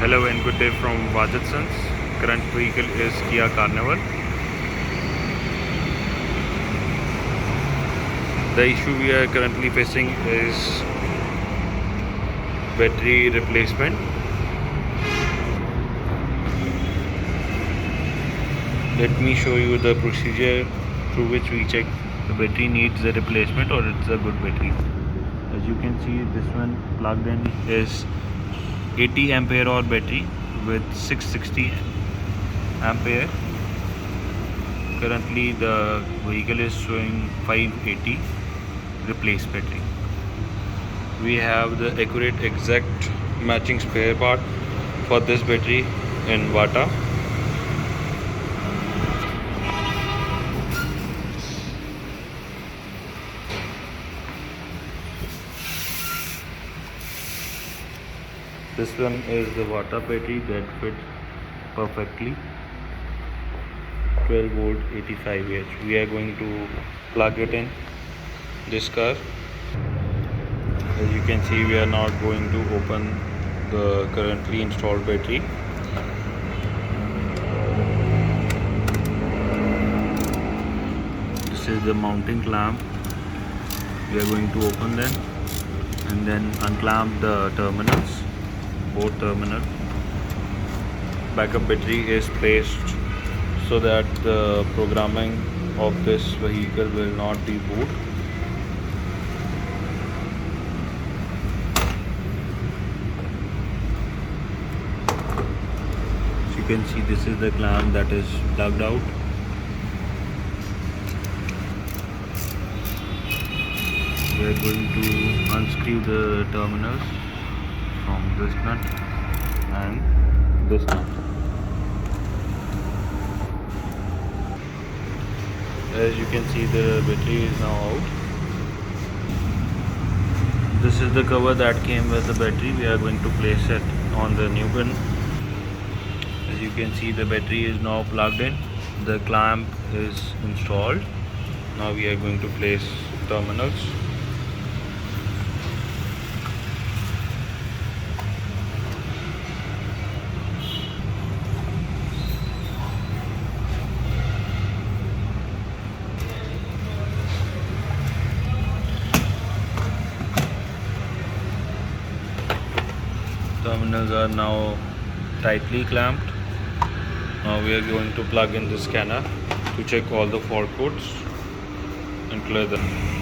Hello and good day from Varta. Current vehicle is Kia Carnival. The issue we are currently facing is battery replacement. Let me show you the procedure through which we check the battery needs a replacement or it's a good battery. As you can see, this one plugged in is 80 ampere hour battery with 660 ampere. Currently the vehicle is showing 580 replace battery. We have the accurate exact matching spare part for this battery in Varta. This one is the Varta battery that fits perfectly. 12 volt 85 Ah. We are going to plug it in this car. As you can see, we are not going to open the currently installed battery. This is the mounting clamp. We are going to open them and then unclamp the terminals, both terminals. Backup battery is placed so that the programming of this vehicle will not be boot. As you can see, this is the clamp that is plugged out. We are going to unscrew the terminals from this nut and this nut. As you can see, the battery is now out. This is the cover that came with the battery. We are going to place it on the new bin. As you can see, the battery is now plugged in. The clamp is installed. Now we are going to place terminals. Terminals are now tightly clamped. Now we are going to plug in the scanner to check all the fault codes and clear them.